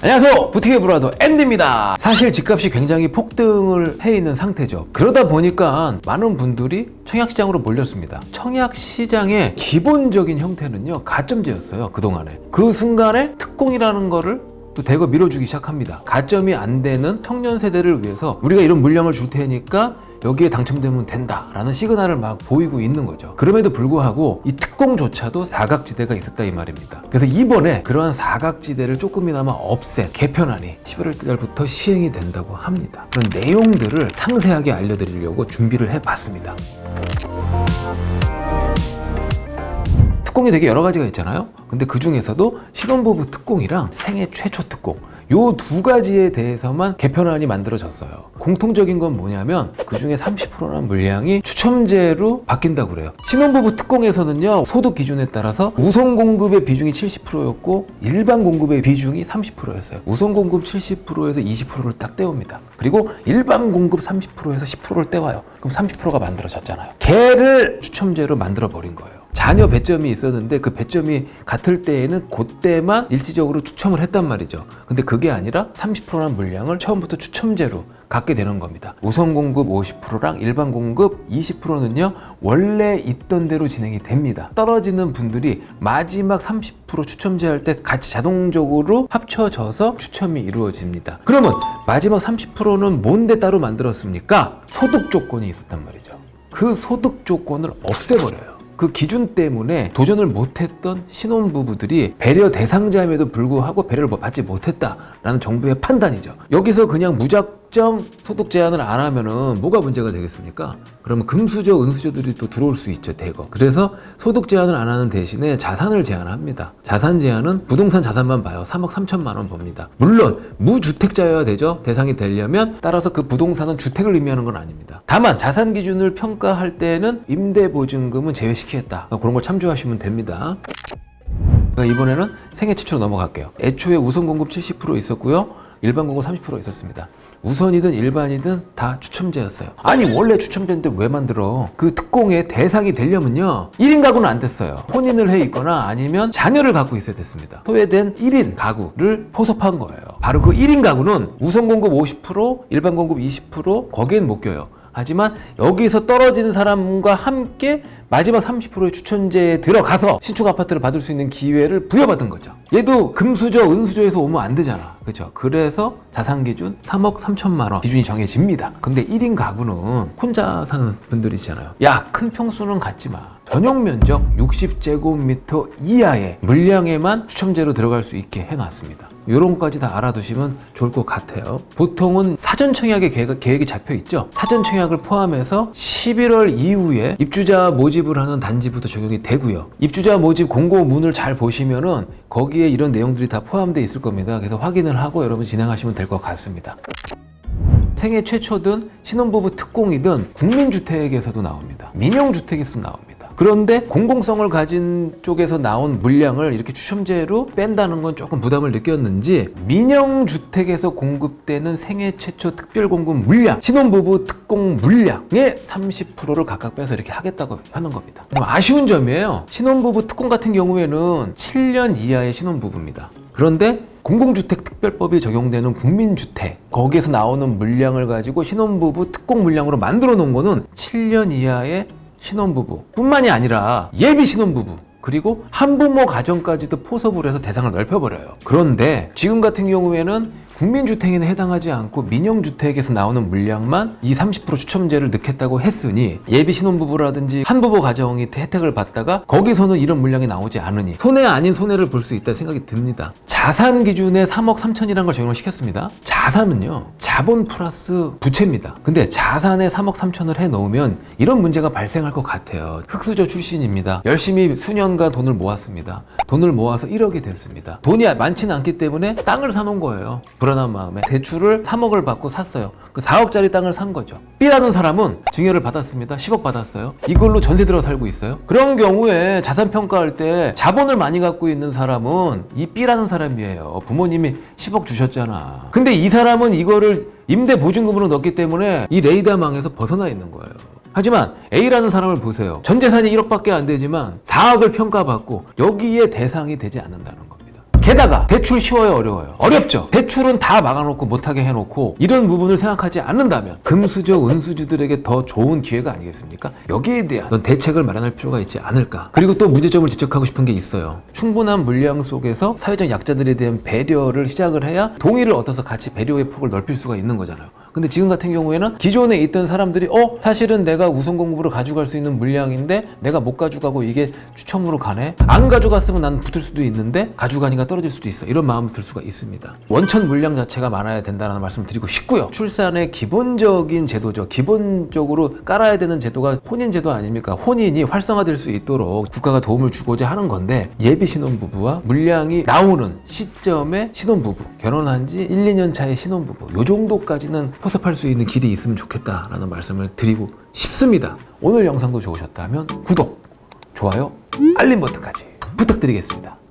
안녕하세요, 부티크의 브라더 앤디입니다. 사실 집값이 굉장히 폭등을 해 있는 상태죠. 그러다 보니까 많은 분들이 청약시장으로 몰렸습니다. 청약시장의 기본적인 형태는요, 가점제였어요. 그동안에 그 순간에 특공이라는 거를 또 대거 밀어주기 시작합니다. 가점이 안 되는 청년 세대를 위해서 우리가 이런 물량을 줄 테니까 여기에 당첨되면 된다라는 시그널을 막 보이고 있는 거죠. 그럼에도 불구하고 이 특공조차도 사각지대가 있었다 이 말입니다. 그래서 이번에 그러한 사각지대를 조금이나마 없앤 개편안이 11월 달부터 시행이 된다고 합니다. 그런 내용들을 상세하게 알려드리려고 준비를 해봤습니다. 특공이 되게 여러 가지가 있잖아요. 근데 그 중에서도 신혼부부 특공이랑 생애 최초 특공, 요 두 가지에 대해서만 개편안이 만들어졌어요. 공통적인 건 뭐냐면 그 중에 30%라는 물량이 추첨제로 바뀐다고 그래요. 신혼부부 특공에서는요, 소득 기준에 따라서 우선 공급의 비중이 70%였고 일반 공급의 비중이 30%였어요. 우선 공급 70%에서 20%를 딱 떼웁니다. 그리고 일반 공급 30%에서 10%를 떼와요. 그럼 30%가 만들어졌잖아요. 걔를 추첨제로 만들어 버린 거예요. 자녀 배점이 있었는데 그 배점이 같을 때에는 그때만 일시적으로 추첨을 했단 말이죠. 근데 그게 아니라 30%라는 물량을 처음부터 추첨제로 갖게 되는 겁니다. 우선 공급 50%랑 일반 공급 20%는요 원래 있던 대로 진행이 됩니다. 떨어지는 분들이 마지막 30% 추첨제 할 때 같이 자동적으로 합쳐져서 추첨이 이루어집니다. 그러면 마지막 30%는 뭔데 따로 만들었습니까? 소득 조건이 있었단 말이죠. 그 소득 조건을 없애버려요. 그 기준 때문에 도전을 못했던 신혼부부들이 배려 대상자임에도 불구하고 배려를 받지 못했다라는 정부의 판단이죠. 여기서 그냥 무작정 소득 제한을 안 하면은 뭐가 문제가 되겠습니까? 그러면 금수저, 은수저들이 또 들어올 수 있죠, 대거. 그래서 소득 제한을 안 하는 대신에 자산을 제한합니다. 자산 제한은 부동산 자산만 봐요. 3억 3천만 원 봅니다. 물론 무주택자여야 되죠. 대상이 되려면. 따라서 그 부동산은 주택을 의미하는 건 아닙니다. 다만 자산 기준을 평가할 때는 임대보증금은 제외시키겠다. 그런 걸 참조하시면 됩니다. 이번에는 생애 최초로 넘어갈게요. 애초에 우선 공급 70% 있었고요. 일반 공급 30% 있었습니다. 우선이든 일반이든 다 추첨제였어요. 아니 원래 추첨제인데 왜 만들어? 그 특공의 대상이 되려면요 1인 가구는 안 됐어요. 혼인을 해 있거나 아니면 자녀를 갖고 있어야 됐습니다. 소외된 1인 가구를 포섭한 거예요. 바로 그 1인 가구는 우선 공급 50%, 일반 공급 20% 거기엔 못 껴요. 하지만 여기서 떨어지는 사람과 함께 마지막 30%의 추첨제에 들어가서 신축 아파트를 받을 수 있는 기회를 부여받은 거죠. 얘도 금수저, 은수저에서 오면 안 되잖아. 그렇죠? 그래서 자산 기준 3억 3천만 원 기준이 정해집니다. 근데 1인 가구는 혼자 사는 분들이잖아요. 야, 큰 평수는 갖지 마. 전용 면적 60제곱미터 이하의 물량에만 추첨제로 들어갈 수 있게 해놨습니다. 이런 것까지 다 알아두시면 좋을 것 같아요. 보통은 사전 청약의 계획이 잡혀 있죠. 사전 청약을 포함해서 11월 이후에 입주자 모집을 하는 단지부터 적용이 되고요. 입주자 모집 공고문을 잘 보시면은 거기에 이런 내용들이 다 포함되어 있을 겁니다. 그래서 확인을 하고 여러분 진행하시면 될 것 같습니다. 생애 최초든 신혼부부 특공이든 국민주택에서도 나옵니다. 민영주택에서도 나옵니다. 그런데 공공성을 가진 쪽에서 나온 물량을 이렇게 추첨제로 뺀다는 건 조금 부담을 느꼈는지 민영주택에서 공급되는 생애 최초 특별공급 물량, 신혼부부 특공 물량의 30%를 각각 빼서 이렇게 하겠다고 하는 겁니다. 아쉬운 점이에요. 신혼부부 특공 같은 경우에는 7년 이하의 신혼부부입니다. 그런데 공공주택특별법이 적용되는 국민주택 거기에서 나오는 물량을 가지고 신혼부부 특공 물량으로 만들어 놓은 거는 7년 이하의 신혼부부 뿐만이 아니라 예비 신혼부부 그리고 한부모 가정까지도 포섭을 해서 대상을 넓혀버려요. 그런데 지금 같은 경우에는 국민주택에는 해당하지 않고 민영주택에서 나오는 물량만 이 30% 추첨제를 넣겠다고 했으니 예비 신혼부부라든지 한부모 가정이 혜택을 받다가 거기서는 이런 물량이 나오지 않으니 손해 아닌 손해를 볼 수 있다 생각이 듭니다. 자산 기준에 3억 3천이라는 걸 적용을 시켰습니다. 자산은요 자본 플러스 부채입니다. 근데 자산에 3억 3천을 해놓으면 이런 문제가 발생할 것 같아요. 흑수저 출신입니다. 열심히 수년간 돈을 모았습니다. 돈을 모아서 1억이 됐습니다. 돈이 많지는 않기 때문에 땅을 사놓은 거예요. 불안한 마음에 대출을 3억을 받고 샀어요. 그 4억짜리 땅을 산 거죠. B라는 사람은 증여를 받았습니다. 10억 받았어요. 이걸로 전세 들어 살고 있어요. 그런 경우에 자산 평가할 때 자본을 많이 갖고 있는 사람은 이 B라는 사람이에요. 부모님이 10억 주셨잖아. 근데 이 사람은 이거를 임대 보증금으로 넣었기 때문에 이 레이더망에서 벗어나 있는 거예요. 하지만 A라는 사람을 보세요. 전 재산이 1억밖에 안 되지만 4억을 평가받고 여기에 대상이 되지 않는다는 겁니다. 게다가 대출 쉬워요, 어려워요? 어렵죠. 대출은 다 막아놓고 못하게 해놓고 이런 부분을 생각하지 않는다면 금수저, 은수주들에게 더 좋은 기회가 아니겠습니까? 여기에 대한 어떤 대책을 마련할 필요가 있지 않을까. 그리고 또 문제점을 지적하고 싶은 게 있어요. 충분한 물량 속에서 사회적 약자들에 대한 배려를 시작을 해야 동의를 얻어서 같이 배려의 폭을 넓힐 수가 있는 거잖아요. 근데 지금 같은 경우에는 기존에 있던 사람들이 사실은 내가 우선공급으로 가져갈 수 있는 물량인데 내가 못 가져가고 이게 추첨으로 가네? 안 가져갔으면 난 붙을 수도 있는데 가져가니까 떨어질 수도 있어. 이런 마음이 들 수가 있습니다. 원천 물량 자체가 많아야 된다는 말씀을 드리고 싶고요. 출산의 기본적인 제도죠. 기본적으로 깔아야 되는 제도가 혼인제도 아닙니까? 혼인이 활성화될 수 있도록 국가가 도움을 주고자 하는 건데 예비 신혼부부와 물량이 나오는 시점에 신혼부부, 결혼한 지 1, 2년 차의 신혼부부 요 정도까지는 포섭할 수 있는 길이 있으면 좋겠다라는 말씀을 드리고 싶습니다. 오늘 영상도 좋으셨다면 구독, 좋아요, 알림 버튼까지 부탁드리겠습니다.